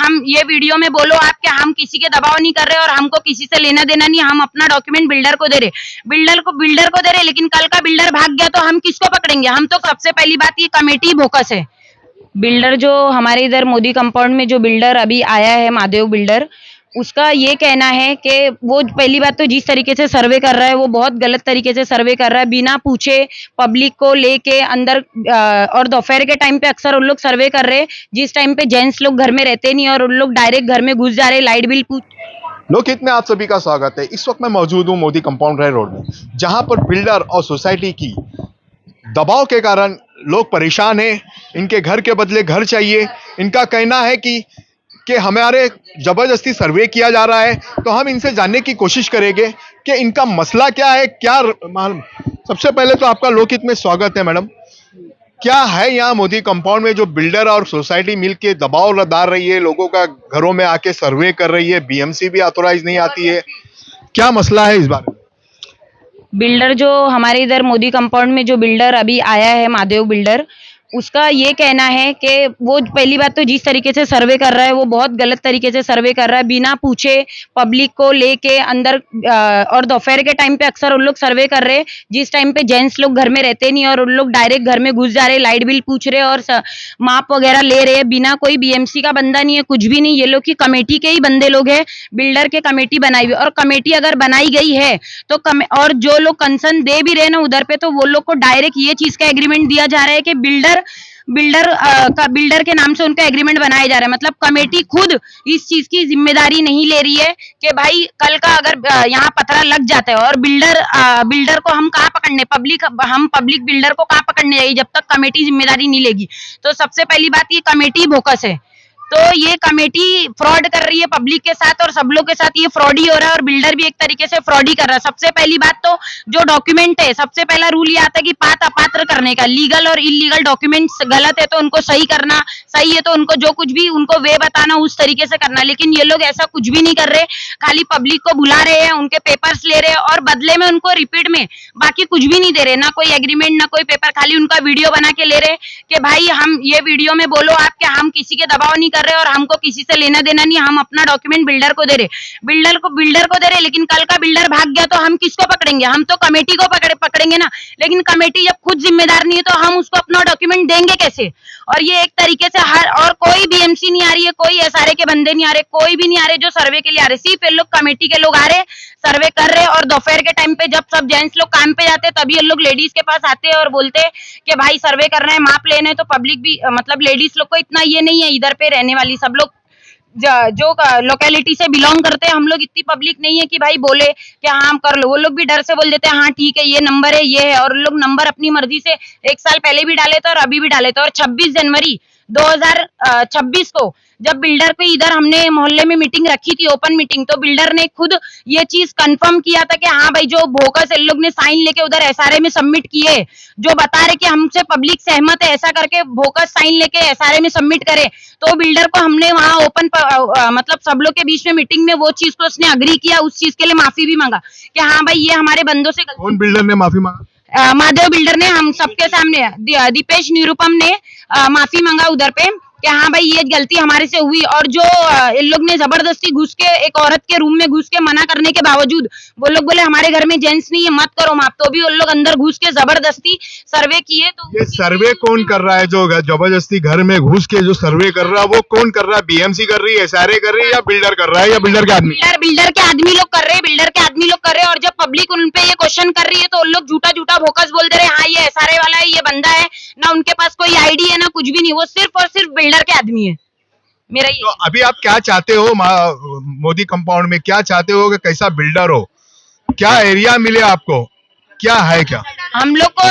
हम ये वीडियो में बोलो आप कि हम किसी के दबाव नहीं कर रहे और हमको किसी से लेना देना नहीं, हम अपना डॉक्यूमेंट बिल्डर को दे रहे, बिल्डर को दे रहे, लेकिन कल का बिल्डर भाग गया तो हम किसको पकड़ेंगे? हम तो सबसे पहली बात ये कमेटी बोकस है। बिल्डर जो हमारे इधर मोदी कंपाउंड में जो बिल्डर अभी आया है, महादेव बिल्डर, उसका ये कहना है कि वो पहली बात तो जिस तरीके से सर्वे कर रहा है वो बहुत गलत तरीके से सर्वे कर रहा है, बिना पूछे पब्लिक को लेके अंदर और दोपहर के टाइम पे अक्सर उन लोग सर्वे कर रहे हैं जिस टाइम पे जेंट्स लोग घर में रहते नहीं और उन लोग डायरेक्ट घर में घुस जा रहे, लाइट बिल लोकहित में आप सभी का स्वागत है। इस वक्त मैं मौजूद हूँ मोदी कंपाउंड राय रोड में, जहां पर बिल्डर और सोसाइटी की दबाव के कारण लोग परेशान हैं। इनके घर के बदले घर चाहिए। इनका कहना है कि हमारे जबरदस्ती सर्वे किया जा रहा है, तो हम इनसे जानने की कोशिश करेंगे कि इनका मसला क्या है। सबसे पहले तो आपका लोकहित में स्वागत है मैडम। क्या है यहाँ मोदी कंपाउंड में जो बिल्डर और सोसाइटी मिलके दबाव डाल रही है, लोगों का घरों में आके सर्वे कर रही है, बीएमसी भी ऑथोराइज नहीं आती है, क्या मसला है इस बारे में? बिल्डर जो हमारे इधर मोदी कंपाउंड में जो बिल्डर अभी आया है, महादेव बिल्डर, उसका ये कहना है कि वो पहली बात तो जिस तरीके से सर्वे कर रहा है वो बहुत गलत तरीके से सर्वे कर रहा है, बिना पूछे पब्लिक को लेके अंदर और दोपहर के टाइम पे अक्सर उन लोग सर्वे कर रहे हैं जिस टाइम पे जेंट्स लोग घर में रहते नहीं और उन लोग डायरेक्ट घर में घुस जा रहे, लाइट बिल पूछ रहे और माप वगैरह ले रहे हैं, बिना कोई बीएमसी का बंदा नहीं है, कुछ भी नहीं। ये लोग की कमेटी के ही बंदे लोग हैं, बिल्डर के कमेटी बनाई हुई, और कमेटी अगर बनाई गई है तो और जो लोग कंसर्न दे भी रहे ना उधर पे, तो वो लोग को डायरेक्ट ये चीज का एग्रीमेंट दिया जा रहा है कि बिल्डर के नाम से उनका एग्रीमेंट बनाया जा रहा है। मतलब कमेटी खुद इस चीज की जिम्मेदारी नहीं ले रही है कि भाई कल का अगर यहाँ पथरा लग जाता है और बिल्डर को हम कहाँ पकड़ने, पब्लिक बिल्डर को कहाँ पकड़ने जाएगी जब तक कमेटी जिम्मेदारी नहीं लेगी। तो सबसे पहली बात ये कमेटी बोकस है। तो ये कमेटी फ्रॉड कर रही है पब्लिक के साथ और सब लोग के साथ, ये फ्रॉड ही हो रहा है और बिल्डर भी एक तरीके से फ्रॉड ही कर रहा है। सबसे पहली बात तो जो डॉक्यूमेंट है, सबसे पहला रूल ये आता है कि पात्र अपात्र करने का, लीगल और इलीगल डॉक्यूमेंट्स गलत है तो उनको सही करना, सही है तो उनको जो कुछ भी उनको वे बताना उस तरीके से करना। लेकिन ये लोग ऐसा कुछ भी नहीं कर रहे, खाली पब्लिक को बुला रहे हैं, उनके पेपर्स ले रहे हैं और बदले में उनको रिपीट में बाकी कुछ भी नहीं दे रहे, ना कोई एग्रीमेंट ना कोई पेपर, खाली उनका वीडियो बना के ले रहे कि भाई हम ये वीडियो में बोलो आप कि हम किसी के दबाव नहीं कर रहे और हमको किसी से लेना देना नहीं, हम अपना डॉक्यूमेंट बिल्डर को दे रहे, बिल्डर को दे रहे, लेकिन कल का बिल्डर भाग गया तो हम किसको पकड़ेंगे? हम तो कमेटी को पकड़ेंगे ना। लेकिन कमेटी जब खुद जिम्मेदार नहीं है तो हम उसको अपना डॉक्यूमेंट देंगे कैसे? और ये एक तरीके से और कोई बीएमसी नहीं आ रही है, कोई एसआरए के बंदे नहीं आ रहे, कोई भी नहीं आ रहे जो सर्वे के लिए आ रहे, सिर्फ ये लोग कमेटी के लोग आ रहे, सर्वे कर रहे। और दोपहर के टाइम पे जब सब जेंट्स लोग काम पे जाते तभी ये लोग लेडीज के पास आते हैं और बोलते हैं कि भाई सर्वे कर रहे हैं, माप लेने, तो पब्लिक भी मतलब लेडीज लोग को इतना ये नहीं है, इधर पे रहने वाली सब लोग जो लोकेलिटी से बिलोंग करते हैं, हम लोग इतनी पब्लिक नहीं है कि भाई बोले कि हाँ हम कर लो। वो लोग भी डर से बोल देते हैं हाँ ठीक है ये नंबर है ये है, और लोग नंबर अपनी मर्जी से एक साल पहले भी डाले थे और अभी भी डाले थे। और 26 जनवरी 2026 को जब बिल्डर पे इधर हमने मोहल्ले में मीटिंग रखी थी, ओपन मीटिंग, तो बिल्डर ने खुद ये चीज कंफर्म किया था कि हाँ भाई जो बोकस इन लोग ने साइन लेके उधर एसआरए में सबमिट किए, जो बता रहे कि हमसे पब्लिक सहमत है, ऐसा करके बोकस साइन लेके एसआरए में सबमिट करे, तो बिल्डर को हमने वहां ओपन मतलब सब लोग के बीच में मीटिंग में वो चीज को उसने अग्री किया, उस चीज के लिए माफी भी मांगा कि हाँ भाई ये हमारे बंदों से। कौन बिल्डर ने माफी मांगा? महादेव बिल्डर ने हम सबके सामने, दीपेश निरुपम ने माफी मांगा उधर पे कि हाँ भाई ये गलती हमारे से हुई। और जो इन लोग ने जबरदस्ती घुस के एक औरत के रूम में घुस के मना करने के बावजूद वो लोग बोले हमारे घर में जेंट्स नहीं है मत करो माप, तो भी उन लोग अंदर घुस के जबरदस्ती सर्वे किए। तो ये सर्वे कौन कर रहा है? जो जबरदस्ती घर में घुस के जो सर्वे कर रहा है वो कौन कर रहा है? बीएमसी कर रही है, एसआरए कर रही है, या बिल्डर कर रहा है, या बिल्डर के आदमी? बिल्डर के आदमी लोग कर रहे हैं, बिल्डर के आदमी लोग कर रहे हैं। और जब पब्लिक उन पे ये क्वेश्चन कर रही है तो उन लोग झूठा झूठा बोकस बोल दे रहे हैं हाँ ये एसआरए वाला है, ये बंदा है, ना उनके पास कोई आईडी है ना कुछ भी नहीं, वो सिर्फ और सिर्फ बिल्डर के आदमी है। मेरा तो अभी आप क्या चाहते हो मोदी कंपाउंड में? क्या चाहते हो कि कैसा बिल्डर हो, क्या एरिया मिले आपको, क्या है क्या? हम लोग को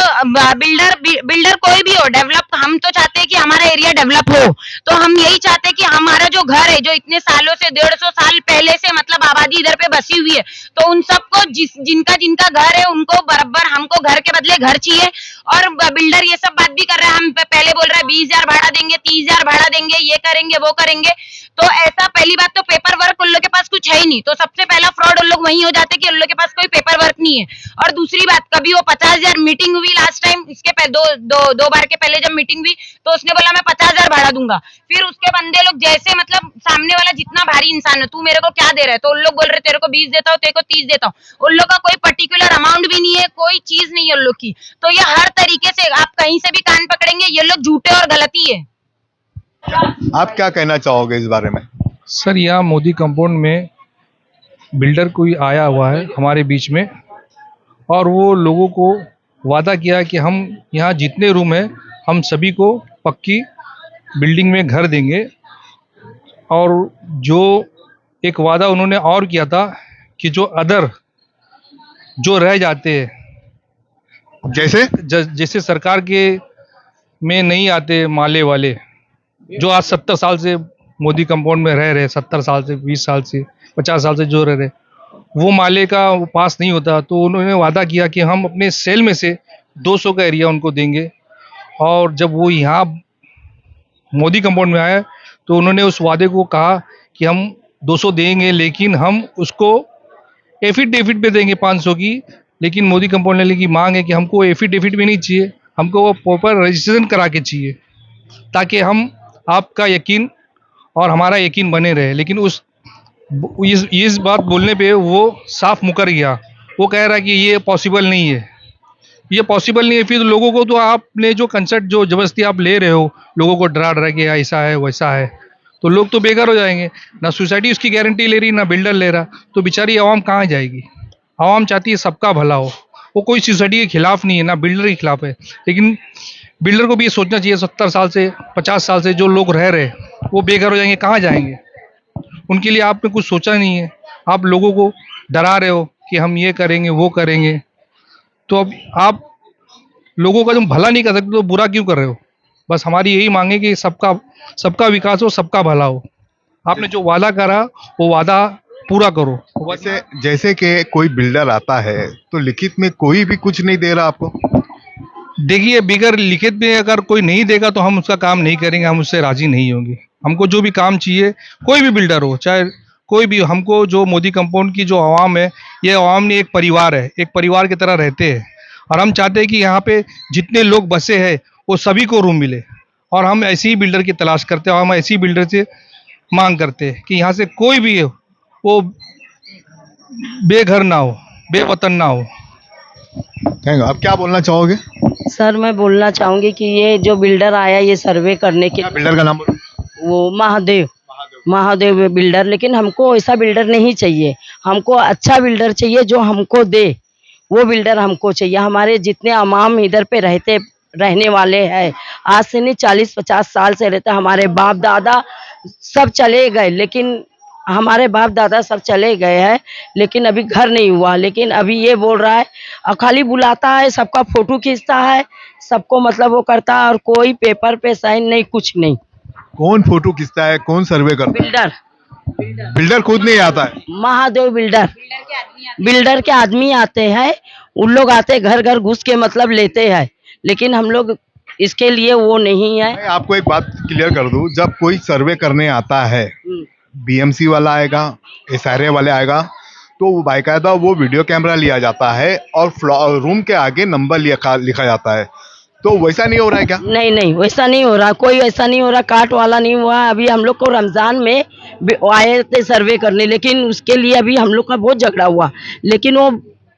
बिल्डर कोई भी हो डेवलप, हम तो चाहते हैं कि हमारा एरिया डेवलप हो। तो हम यही चाहते हैं कि हमारा जो घर है जो इतने सालों से 150 साल पहले से मतलब आबादी इधर पे बसी हुई है, तो उन सबको जिनका घर है उनको बराबर हमको घर के बदले घर चाहिए। और बिल्डर ये सब बात भी कर रहा है, हम पहले बोल रहा है 20,000 भाड़ा देंगे, 30,000 भाड़ा देंगे, ये करेंगे वो करेंगे। तो ऐसा पहली बात तो पेपर वर्क उन लोग के पास कुछ है ही नहीं, तो सबसे पहला फ्रॉड उन लोग वही हो जाते कि उन लोग के पास कोई पेपर वर्क नहीं है। और दूसरी बात, कभी वो 50,000 मीटिंग हुई लास्ट टाइम, इसके दो बार के पहले जब मीटिंग हुई तो उसने बोला मैं 50,000 भाड़ा दूंगा, फिर उसके बंदे लोग जैसे मतलब सामने वाला जितना भारी इंसान है, तू मेरे को क्या दे रहा है, तो उन लोग बोल रहे तेरे को 20 देता हूँ, तेरे को 30 देता हूँ। उन लोग का कोई पर्टिकुलर अमाउंट भी नहीं है, कोई चीज नहीं है उन लोग की। तो ये हर तरीके से आप कहीं से भी कान पकड़ेंगे, ये लोग झूठे और गलती है। आप क्या कहना चाहोगे इस बारे में? सर, यहाँ मोदी कंपाउंड में बिल्डर कोई आया हुआ है हमारे बीच में, और वो लोगों को वादा किया कि हम यहाँ जितने रूम हैं हम सभी को पक्की बिल्डिंग में घर देंगे। और जो एक वादा उन्होंने और किया था कि जो रह जाते हैं, जैसे सरकार के में नहीं आते माले वाले, जो आज 70 साल से मोदी कंपाउंड में रह रहे, 70 साल से, 20 साल से, 50 साल से जो रह रहे, वो माले का वो पास नहीं होता। तो उन्होंने वादा किया कि हम अपने सेल में से 200 का एरिया उनको देंगे। और जब वो यहाँ मोदी कंपाउंड में आए तो उन्होंने उस वादे को कहा कि हम 200 देंगे, लेकिन हम उसको एफिडेविट पे देंगे 500 की। लेकिन मोदी कंपाउंड वाले की मांग है कि हमको एफिडेविट भी नहीं चाहिए, हमको वो प्रॉपर रजिस्ट्रेशन करा के चाहिए, ताकि हम आपका यकीन और हमारा यकीन बने रहे। लेकिन इस बात बोलने पे वो साफ मुकर गया। वो कह रहा है कि ये पॉसिबल नहीं है, ये पॉसिबल नहीं है। फिर लोगों को तो आपने जो कंसर्ट जो जबरदस्ती आप ले रहे हो, लोगों को डरा के ऐसा है वैसा है, तो लोग तो बेकार हो जाएंगे। ना सोसाइटी उसकी गारंटी ले रही, ना बिल्डर ले रहा, तो बेचारी आवाम कहाँ जाएगी? आवाम चाहती है सबका भला हो, वो कोई सोसाइटी के खिलाफ नहीं है, ना बिल्डर के खिलाफ है। लेकिन बिल्डर को भी ये सोचना चाहिए, 70 साल से 50 साल से जो लोग रह रहे वो बेघर हो जाएंगे, कहाँ जाएंगे? उनके लिए आपने कुछ सोचा नहीं है। आप लोगों को डरा रहे हो कि हम ये करेंगे वो करेंगे, तो अब आप लोगों का तुम भला नहीं कर सकते तो बुरा क्यों कर रहे हो? बस हमारी यही मांग है कि सबका विकास हो, सबका भला हो। आपने जो वादा करा वो वादा पूरा करो। जैसे कि कोई बिल्डर आता है तो लिखित में कोई भी कुछ नहीं दे रहा आपको? देखिए, बिगर लिखित में अगर कोई नहीं देगा तो हम उसका काम नहीं करेंगे, हम उससे राजी नहीं होंगे। हमको जो भी काम चाहिए, कोई भी बिल्डर हो, चाहे कोई भी, हमको जो मोदी कंपाउंड की जो आवाम है, ये आवाम ने एक परिवार है, एक परिवार की तरह रहते हैं। और हम चाहते हैं कि यहाँ पे जितने लोग बसे हैं वो सभी को रूम मिले। और हम ऐसे ही बिल्डर की तलाश करते हैं, और हम ऐसे ही बिल्डर से मांग करते हैं कि यहाँ से कोई भी हो वो बेघर ना हो, बेवतन ना हो। Thank you. आप क्या बोलना चाहोगे? सर, मैं बोलना चाहूँगी कि ये जो बिल्डर आया ये सर्वे करने के, बिल्डर का नाम बोलो। वो महादेव बिल्डर, लेकिन हमको ऐसा बिल्डर नहीं चाहिए। हमको अच्छा बिल्डर चाहिए जो हमको दे, वो बिल्डर हमको चाहिए। हमारे जितने अमाम इधर पे रहने वाले हैं, आज से नहीं 40-50 साल से रहते, हमारे बाप दादा सब चले गए, लेकिन हमारे बाप दादा सब चले गए हैं, लेकिन अभी घर नहीं हुआ। लेकिन अभी ये बोल रहा है और खाली बुलाता है, सबका फोटो खींचता है, सबको मतलब वो करता है, और कोई पेपर पे साइन नहीं, कुछ नहीं। कौन फोटो खींचता है, कौन सर्वे करता है? बिल्डर खुद नहीं आता है। महादेव बिल्डर के आदमी आते हैं, उन लोग आते घर घर घुस के मतलब लेते हैं, लेकिन हम लोग इसके लिए वो नहीं है। मैं आपको एक बात क्लियर कर दूं, जब कोई सर्वे करने आता है, बीएमसी वाला आएगा, एसआरए वाले आएगा, तो बाकायदा वो वीडियो कैमरा लिया जाता है और रूम के आगे नंबर लिखा जाता है। तो वैसा नहीं हो रहा है क्या? नहीं, वैसा नहीं हो रहा, कोई ऐसा नहीं हो रहा, काट वाला नहीं हुआ। अभी हम लोग को रमजान में आए थे सर्वे करने, लेकिन उसके लिए अभी हम लोग का बहुत झगड़ा हुआ, लेकिन वो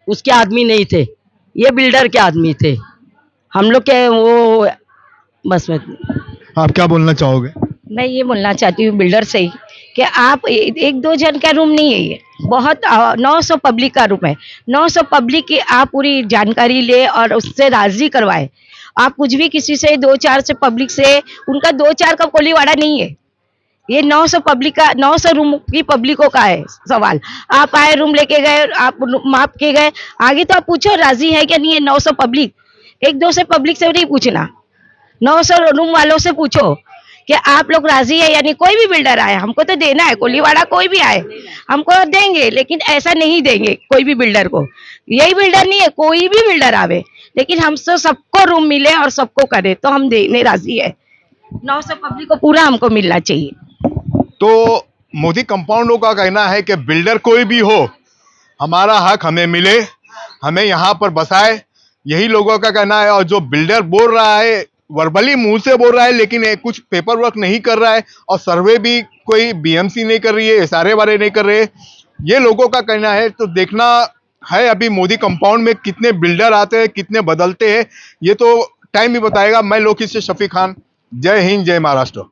उसके आदमी नहीं थे, ये बिल्डर के आदमी थे हम लोग के। वो बस में आप क्या बोलना चाहोगे? मैं ये बोलना चाहती हूँ बिल्डर से ही कि आप एक दो जन का रूम नहीं है, ये बहुत 900 पब्लिक का रूम है। 900 पब्लिक की आप पूरी जानकारी ले और उससे राजी करवाए। आप कुछ भी किसी से 2-4 से पब्लिक से, उनका 2-4 का कोलीवाड़ा नहीं है, ये 900 पब्लिक का, 900 रूम की पब्लिकों का है सवाल। आप आए, रूम लेके गए, आप माप के गए, आगे तो आप पूछो राजी है क्या नहीं है। 900 पब्लिक, 1-2 से पब्लिक से नहीं पूछना, 900 रूम वालों से पूछो कि आप लोग राजी है यानी। कोई भी बिल्डर आए, हमको तो देना है, कोलीवाड़ा कोई भी आए हमको देंगे, लेकिन ऐसा नहीं देंगे कोई भी बिल्डर को। यही बिल्डर नहीं है, कोई भी बिल्डर आवे, लेकिन हमसे सबको रूम मिले और सबको करे, तो हम देने राजी है। 900 पब्लिक को पूरा हमको मिलना चाहिए। तो मोदी कंपाउंडों का कहना है कि बिल्डर कोई भी हो, हमारा हक हमें मिले, हमें यहाँ पर बसाए, यही लोगों का कहना है। और जो बिल्डर बोल रहा है वर्बली मुंह से बोल रहा है लेकिन कुछ पेपर वर्क नहीं कर रहा है, और सर्वे भी कोई बीएमसी नहीं कर रही है, एसआरए वाले नहीं कर रहे, ये लोगों का कहना है। तो देखना है अभी मोदी कंपाउंड में कितने बिल्डर आते हैं, कितने बदलते हैं, ये तो टाइम ही बताएगा। मैं लोकेश से शफी खान, जय हिंद, जय महाराष्ट्र।